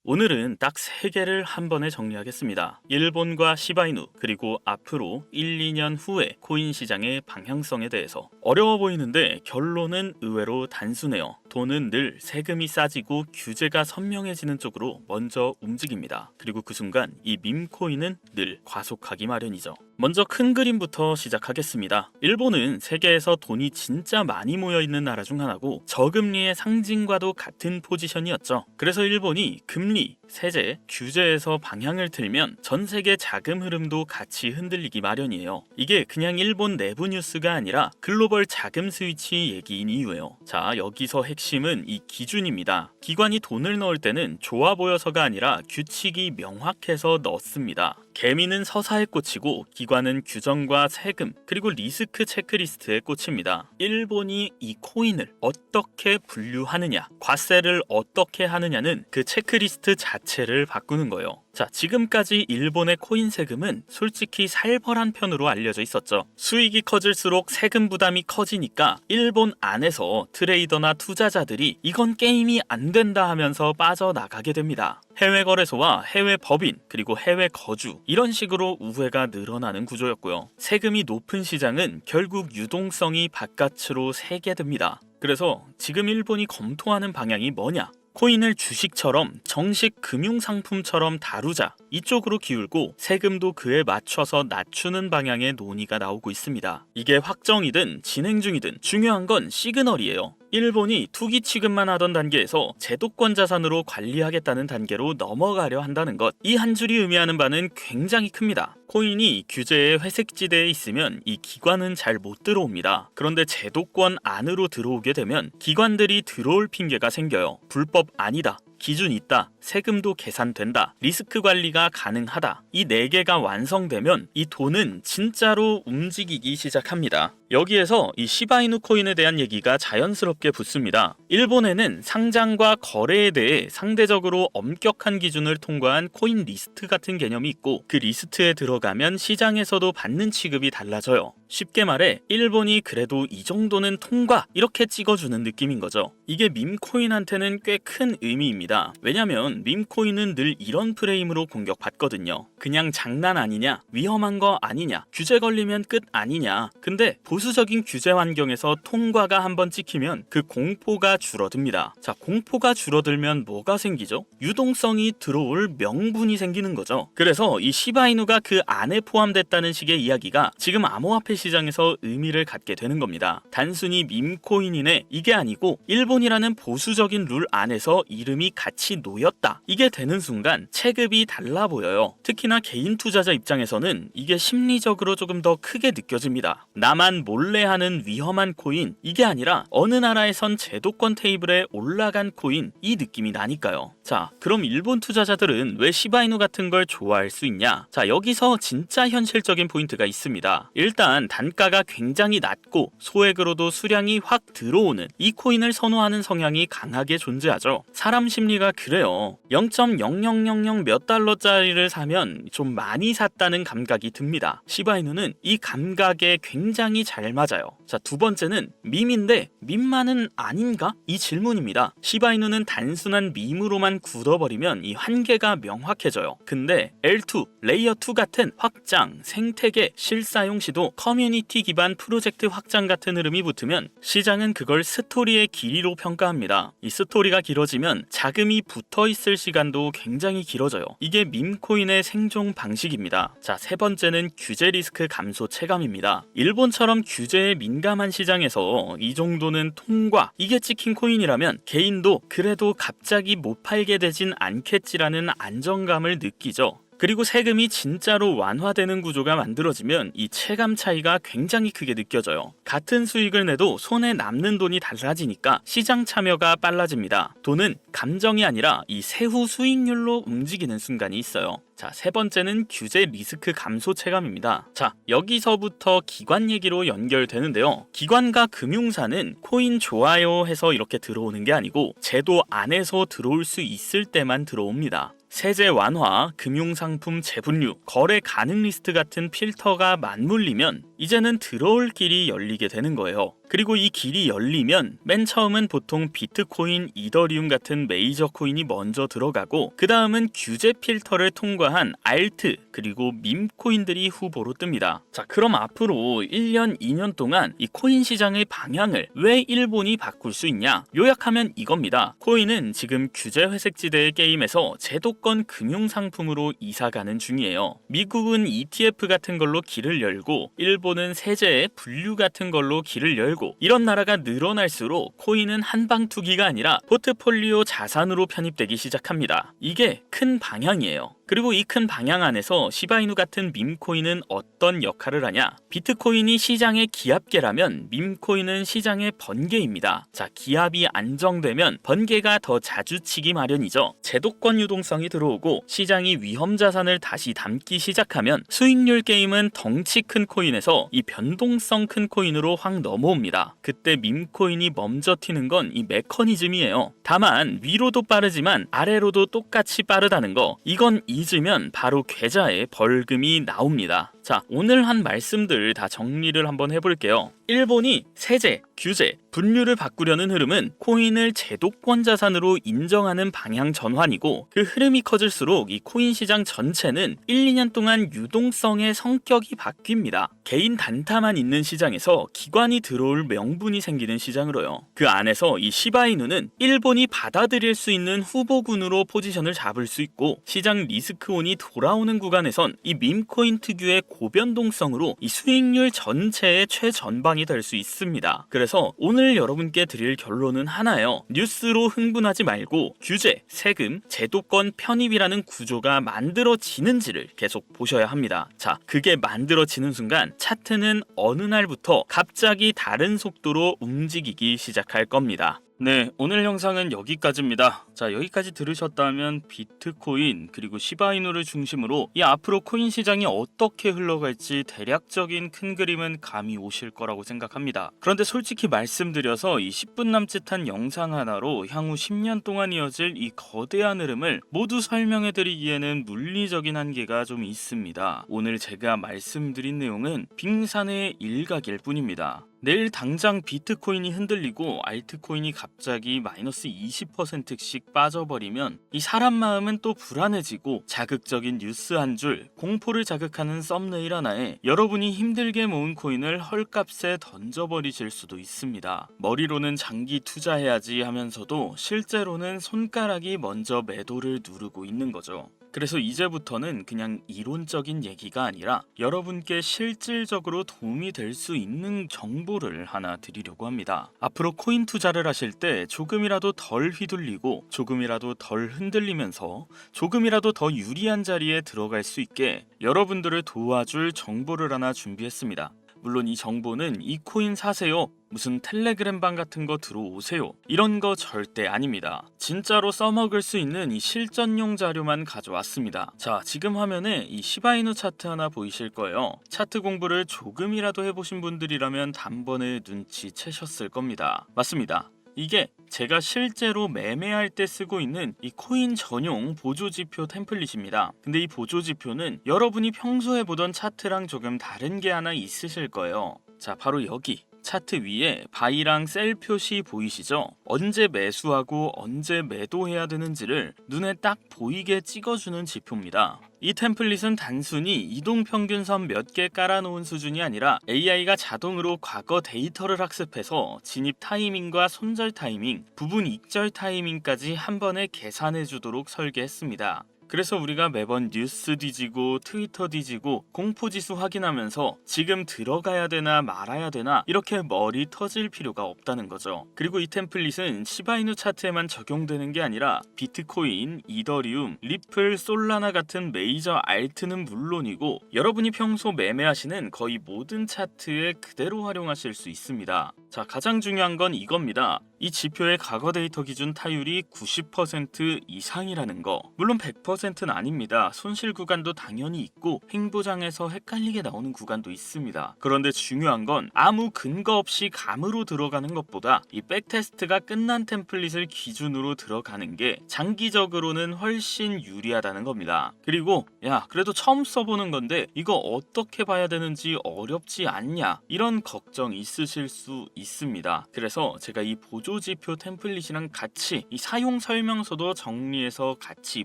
오늘은 딱 3개를 한 번에 정리하겠습니다. 일본과 시바이누, 그리고 앞으로 1, 2년 후의 코인 시장의 방향성에 대해서. 어려워 보이는데 결론은 의외로 단순해요. 돈은 늘 세금이 싸지고 규제가 선명해지는 쪽으로 먼저 움직입니다. 그리고 그 순간 이 밈코인은 늘 과속하기 마련이죠. 먼저 큰 그림부터 시작하겠습니다. 일본은 세계에서 돈이 진짜 많이 모여있는 나라 중 하나고 저금리의 상징과도 같은 포지션이었죠. 그래서 일본이 금리, 세제, 규제에서 방향을 틀면 전 세계 자금 흐름도 같이 흔들리기 마련이에요. 이게 그냥 일본 내부 뉴스가 아니라 글로벌 자금 스위치 얘기인 이유예요. 자, 여기서 핵심은 이 기준입니다. 기관이 돈을 넣을 때는 좋아 보여서가 아니라 규칙이 명확해서 넣습니다. 개미는 서사에 꽂히고 기관은 규정과 세금 그리고 리스크 체크리스트에 꽂힙니다. 일본이 이 코인을 어떻게 분류하느냐, 과세를 어떻게 하느냐는 그 체크리스트 자체를 바꾸는 거예요. 자, 지금까지 일본의 코인 세금은 솔직히 살벌한 편으로 알려져 있었죠. 수익이 커질수록 세금 부담이 커지니까 일본 안에서 트레이더나 투자자들이 이건 게임이 안 된다 하면서 빠져나가게 됩니다. 해외 거래소와 해외 법인 그리고 해외 거주 이런 식으로 우회가 늘어나는 구조였고요. 세금이 높은 시장은 결국 유동성이 바깥으로 새게 됩니다. 그래서 지금 일본이 검토하는 방향이 뭐냐? 코인을 주식처럼 정식 금융상품처럼 다루자, 이쪽으로 기울고 세금도 그에 맞춰서 낮추는 방향의 논의가 나오고 있습니다. 이게 확정이든 진행 중이든 중요한 건 시그널이에요. 일본이 투기 취급만 하던 단계에서 제도권 자산으로 관리하겠다는 단계로 넘어가려 한다는 것, 이 한 줄이 의미하는 바는 굉장히 큽니다. 코인이 규제의 회색지대에 있으면 이 기관은 잘 못 들어옵니다. 그런데 제도권 안으로 들어오게 되면 기관들이 들어올 핑계가 생겨요. 불법 아니다, 기준 있다, 세금도 계산된다, 리스크 관리가 가능하다. 이 4개가 완성되면 이 돈은 진짜로 움직이기 시작합니다. 여기에서 이 시바이누 코인에 대한 얘기가 자연스럽게 붙습니다. 일본에는 상장과 거래에 대해 상대적으로 엄격한 기준을 통과한 코인 리스트 같은 개념이 있고, 그 리스트에 들어가면 시장에서도 받는 취급이 달라져요. 쉽게 말해 일본이 그래도 이 정도는 통과, 이렇게 찍어주는 느낌인 거죠. 이게 밈코인한테는 꽤 큰 의미입니다. 왜냐면 밈코인은 늘 이런 프레임으로 공격받거든요. 그냥 장난 아니냐, 위험한 거 아니냐, 규제 걸리면 끝 아니냐. 근데 보수적인 규제 환경에서 통과가 한번 찍히면 그 공포가 줄어듭니다. 자, 공포가 줄어들면 뭐가 생기죠? 유동성이 들어올 명분이 생기는 거죠. 그래서 이 시바이누가 그 안에 포함됐다는 식의 이야기가 지금 암호화폐 시장에서 의미를 갖게 되는 겁니다. 단순히 밈코인이네 이게 아니고 일본이라는 보수적인 룰 안에서 이름이 같이 놓였다, 이게 되는 순간 체급이 달라 보여요. 특히나 개인 투자자 입장에서는 이게 심리적으로 조금 더 크게 느껴집니다. 나만 몰래 하는 위험한 코인, 이게 아니라 어느 나라에선 제도권 테이블에 올라간 코인, 이 느낌이 나니까요. 자, 그럼 일본 투자자들은 왜 시바이누 같은 걸 좋아할 수 있냐? 자, 여기서 진짜 현실적인 포인트가 있습니다. 일단 단가가 굉장히 낮고 소액으로도 수량이 확 들어오는 이 코인을 선호하는 성향이 강하게 존재하죠. 사람 심리가 그래요. 0.0000 몇 달러짜리를 사면 좀 많이 샀다는 감각이 듭니다. 시바이누는 이 감각에 굉장히 잘 맞아요. 자, 두 번째는 밈인데 밈만은 아닌가? 이 질문입니다. 시바이누는 단순한 밈으로만 굳어버리면 이 한계가 명확해져요. 근데 L2, 레이어 2 같은 확장, 생태계, 실사용 시도, 커뮤니티 기반 프로젝트 확장 같은 흐름이 붙으면 시장은 그걸 스토리의 길이로 평가합니다. 이 스토리가 길어지면 자금이 붙어있을 시간도 굉장히 길어져요. 이게 밈코인의 생존 방식입니다. 자, 세 번째는 규제 리스크 감소 체감입니다. 일본처럼 규제에 민감한 시장에서 이 정도는 통과, 이게 찍힌 코인이라면 개인도 그래도 갑자기 못 팔게 되진 않겠지라는 안정감을 느끼죠. 그리고 세금이 진짜로 완화되는 구조가 만들어지면 이 체감 차이가 굉장히 크게 느껴져요. 같은 수익을 내도 손에 남는 돈이 달라지니까 시장 참여가 빨라집니다. 돈은 감정이 아니라 이 세후 수익률로 움직이는 순간이 있어요. 자, 세 번째는 규제 리스크 감소 체감입니다. 자, 여기서부터 기관 얘기로 연결되는데요. 기관과 금융사는 코인 좋아요 해서 이렇게 들어오는 게 아니고 제도 안에서 들어올 수 있을 때만 들어옵니다. 세제 완화, 금융상품 재분류, 거래 가능 리스트 같은 필터가 맞물리면 이제는 들어올 길이 열리게 되는 거예요. 그리고 이 길이 열리면 맨 처음은 보통 비트코인, 이더리움 같은 메이저 코인이 먼저 들어가고 그 다음은 규제 필터를 통과한 알트 그리고 밈 코인들이 후보로 뜹니다. 자, 그럼 앞으로 1년, 2년 동안 이 코인 시장의 방향을 왜 일본이 바꿀 수 있냐? 요약하면 이겁니다. 코인은 지금 규제 회색지대의 게임에서 제도권 금융상품으로 이사가는 중이에요. 미국은 ETF 같은 걸로 길을 열고 일본은 세제의 분류 같은 걸로 길을 열고 이런 나라가 늘어날수록 코인은 한방 투기가 아니라 포트폴리오 자산으로 편입되기 시작합니다. 이게 큰 방향이에요. 그리고 이 큰 방향 안에서 시바이누 같은 밈코인은 어떤 역할을 하냐? 비트코인이 시장의 기압계라면 밈코인은 시장의 번개입니다. 자, 기압이 안정되면 번개가 더 자주 치기 마련이죠. 제도권 유동성이 들어오고 시장이 위험 자산을 다시 담기 시작하면 수익률 게임은 덩치 큰 코인에서 이 변동성 큰 코인으로 확 넘어옵니다. 그때 밈코인이 먼저 튀는 건 이 메커니즘이에요. 다만 위로도 빠르지만 아래로도 똑같이 빠르다는 거, 이건 잊으면 바로 계좌에 벌금이 나옵니다. 자, 오늘 한 말씀들 다 정리를 한번 해볼게요. 일본이 세제, 규제, 분류를 바꾸려는 흐름은 코인을 제도권 자산으로 인정하는 방향 전환이고 그 흐름이 커질수록 이 코인 시장 전체는 1, 2년 동안 유동성의 성격이 바뀝니다. 개인 단타만 있는 시장에서 기관이 들어올 명분이 생기는 시장으로요. 그 안에서 이 시바이누는 일본이 받아들일 수 있는 후보군으로 포지션을 잡을 수 있고 시장 리스크온이 돌아오는 구간에선 이 밈코인 특유의 고변동성으로 이 수익률 전체의 최전방이 될 수 있습니다. 그래서 오늘 여러분께 드릴 결론은 하나예요. 뉴스로 흥분하지 말고 규제, 세금, 제도권 편입이라는 구조가 만들어지는지를 계속 보셔야 합니다. 자, 그게 만들어지는 순간 차트는 어느 날부터 갑자기 다른 속도로 움직이기 시작할 겁니다. 네, 오늘 영상은 여기까지입니다. 자, 여기까지 들으셨다면 비트코인 그리고 시바이누를 중심으로 이 앞으로 코인 시장이 어떻게 흘러갈지 대략적인 큰 그림은 감이 오실 거라고 생각합니다. 그런데 솔직히 말씀드려서 이 10분 남짓한 영상 하나로 향후 10년 동안 이어질 이 거대한 흐름을 모두 설명해드리기에는 물리적인 한계가 좀 있습니다. 오늘 제가 말씀드린 내용은 빙산의 일각일 뿐입니다. 내일 당장 비트코인이 흔들리고 알트코인이 갑자기 마이너스 20%씩 빠져버리면 이 사람 마음은 또 불안해지고 자극적인 뉴스 한 줄, 공포를 자극하는 썸네일 하나에 여러분이 힘들게 모은 코인을 헐값에 던져버리실 수도 있습니다. 머리로는 장기 투자해야지 하면서도 실제로는 손가락이 먼저 매도를 누르고 있는 거죠. 그래서 이제부터는 그냥 이론적인 얘기가 아니라 여러분께 실질적으로 도움이 될 수 있는 정보를 하나 드리려고 합니다. 앞으로 코인 투자를 하실 때 조금이라도 덜 휘둘리고 조금이라도 덜 흔들리면서 조금이라도 더 유리한 자리에 들어갈 수 있게 여러분들을 도와줄 정보를 하나 준비했습니다. 물론 이 정보는 이 코인 사세요, 무슨 텔레그램방 같은 거 들어오세요, 이런 거 절대 아닙니다. 진짜로 써먹을 수 있는 이 실전용 자료만 가져왔습니다. 자, 지금 화면에 이 시바이누 차트 하나 보이실 거예요. 차트 공부를 조금이라도 해보신 분들이라면 단번에 눈치채셨을 겁니다. 맞습니다. 이게 제가 실제로 매매할 때 쓰고 있는 이 코인 전용 보조지표 템플릿입니다. 근데 이 보조지표는 여러분이 평소에 보던 차트랑 조금 다른 게 하나 있으실 거예요. 자, 바로 여기 차트 위에 바이랑 셀 표시 보이시죠? 언제 매수하고 언제 매도해야 되는지를 눈에 딱 보이게 찍어주는 지표입니다. 이 템플릿은 단순히 이동평균선 몇 개 깔아놓은 수준이 아니라 AI가 자동으로 과거 데이터를 학습해서 진입 타이밍과 손절 타이밍, 부분 익절 타이밍까지 한 번에 계산해 주도록 설계했습니다. 그래서 우리가 매번 뉴스 뒤지고 트위터 뒤지고 공포지수 확인하면서 지금 들어가야 되나 말아야 되나 이렇게 머리 터질 필요가 없다는 거죠. 그리고 이 템플릿은 시바이누 차트에만 적용되는 게 아니라 비트코인, 이더리움, 리플, 솔라나 같은 메이저 알트는 물론이고 여러분이 평소 매매하시는 거의 모든 차트에 그대로 활용하실 수 있습니다. 자, 가장 중요한 건 이겁니다. 이 지표의 과거 데이터 기준 타율이 90% 이상이라는 거. 물론 100%는 아닙니다. 손실 구간도 당연히 있고 횡보장에서 헷갈리게 나오는 구간도 있습니다. 그런데 중요한 건 아무 근거 없이 감으로 들어가는 것보다 이 백테스트가 끝난 템플릿을 기준으로 들어가는 게 장기적으로는 훨씬 유리하다는 겁니다. 그리고 야, 그래도 처음 써보는 건데 이거 어떻게 봐야 되는지 어렵지 않냐, 이런 걱정 있으실 수 있습니다. 그래서 제가 이 보조지표 템플릿이랑 같이 이 사용 설명서도 정리해서 같이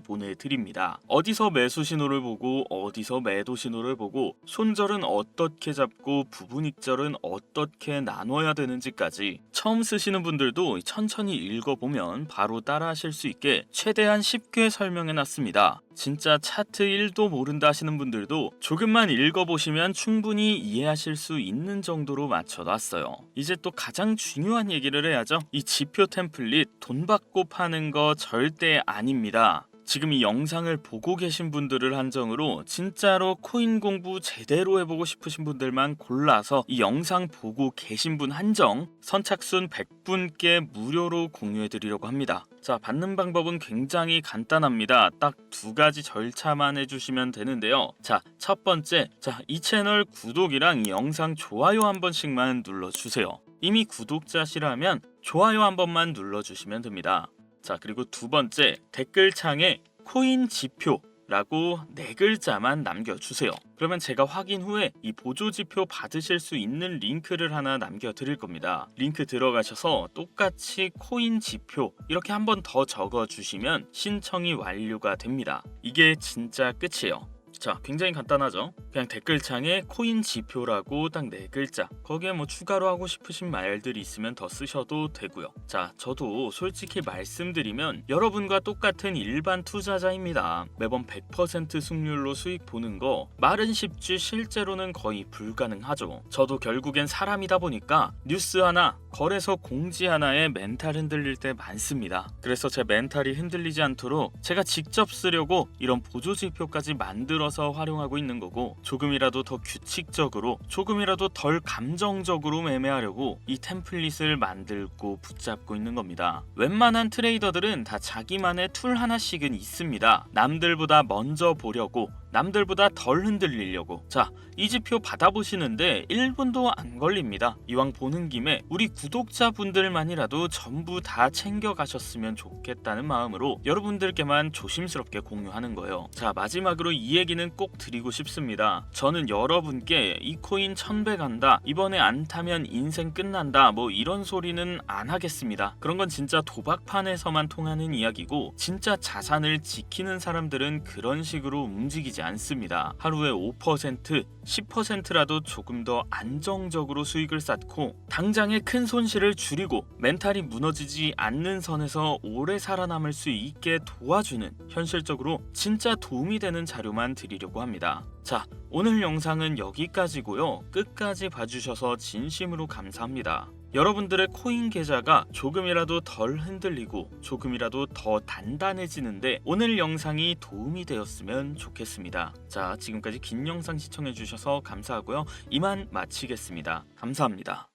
보내드립니다. 어디서 매수 신호를 보고 어디서 매도 신호를 보고 손절은 어떻게 잡고 부분익절은 어떻게 나눠야 되는지까지 처음 쓰시는 분들도 천천히 읽어보면 바로 따라하실 수 있게 최대한 쉽게 설명해놨습니다. 진짜 차트 1도 모른다 하시는 분들도 조금만 읽어보시면 충분히 이해하실 수 있는 정도로 맞춰놨어요. 이제 또 가장 중요한 얘기를 해야죠. 이 지표 템플릿 돈 받고 파는 거 절대 아닙니다. 지금 이 영상을 보고 계신 분들을 한정으로 진짜로 코인 공부 제대로 해보고 싶으신 분들만 골라서 이 영상 보고 계신 분 한정 선착순 100분께 무료로 공유해드리려고 합니다. 자, 받는 방법은 굉장히 간단합니다. 딱 두 가지 절차만 해주시면 되는데요. 자, 첫 번째, 이 채널 구독이랑 이 영상 좋아요 한 번씩만 눌러주세요. 이미 구독자시라면 좋아요 한 번만 눌러주시면 됩니다. 자, 그리고 두 번째, 댓글창에 코인 지표 라고 4글자만 남겨주세요. 그러면 제가 확인 후에 이 보조지표 받으실 수 있는 링크를 하나 남겨드릴 겁니다. 링크 들어가셔서 똑같이 코인 지표 이렇게 한 번 더 적어주시면 신청이 완료가 됩니다. 이게 진짜 끝이에요. 자, 굉장히 간단하죠? 그냥 댓글창에 코인 지표라고 딱 4글자, 거기에 뭐 추가로 하고 싶으신 말들이 있으면 더 쓰셔도 되고요. 자, 저도 솔직히 말씀드리면 여러분과 똑같은 일반 투자자입니다. 매번 100% 승률로 수익 보는 거 말은 쉽지 실제로는 거의 불가능하죠. 저도 결국엔 사람이다 보니까 뉴스 하나, 거래소 공지 하나에 멘탈 흔들릴 때 많습니다. 그래서 제 멘탈이 흔들리지 않도록 제가 직접 쓰려고 이런 보조지표까지 만들어서 활용하고 있는 거고, 조금이라도 더 규칙적으로, 조금이라도 덜 감정적으로 매매하려고 이 템플릿을 만들고 붙잡고 있는 겁니다. 웬만한 트레이더들은 다 자기만의 툴 하나씩은 있습니다. 남들보다 먼저 보려고, 남들보다 덜 흔들리려고. 자, 이 지표 받아보시는데 1분도 안 걸립니다. 이왕 보는 김에 우리 구독자분들만이라도 전부 다 챙겨가셨으면 좋겠다는 마음으로 여러분들께만 조심스럽게 공유하는 거예요. 자, 마지막으로 이 얘기는 꼭 드리고 싶습니다. 저는 여러분께 이 코인 1000배 간다, 이번에 안 타면 인생 끝난다, 뭐 이런 소리는 안 하겠습니다. 그런 건 진짜 도박판에서만 통하는 이야기고, 진짜 자산을 지키는 사람들은 그런 식으로 움직이지 않습니다. 하루에 5%, 10%라도 조금 더 안정적으로 수익을 쌓고 당장의 큰 손실을 줄이고 멘탈이 무너지지 않는 선에서 오래 살아남을 수 있게 도와주는, 현실적으로 진짜 도움이 되는 자료만 드리려고 합니다. 자, 오늘 영상은 여기까지고요. 끝까지 봐주셔서 진심으로 감사합니다. 여러분들의 코인 계좌가 조금이라도 덜 흔들리고 조금이라도 더 단단해지는데 오늘 영상이 도움이 되었으면 좋겠습니다. 자, 지금까지 긴 영상 시청해주셔서 감사하고요. 이만 마치겠습니다. 감사합니다.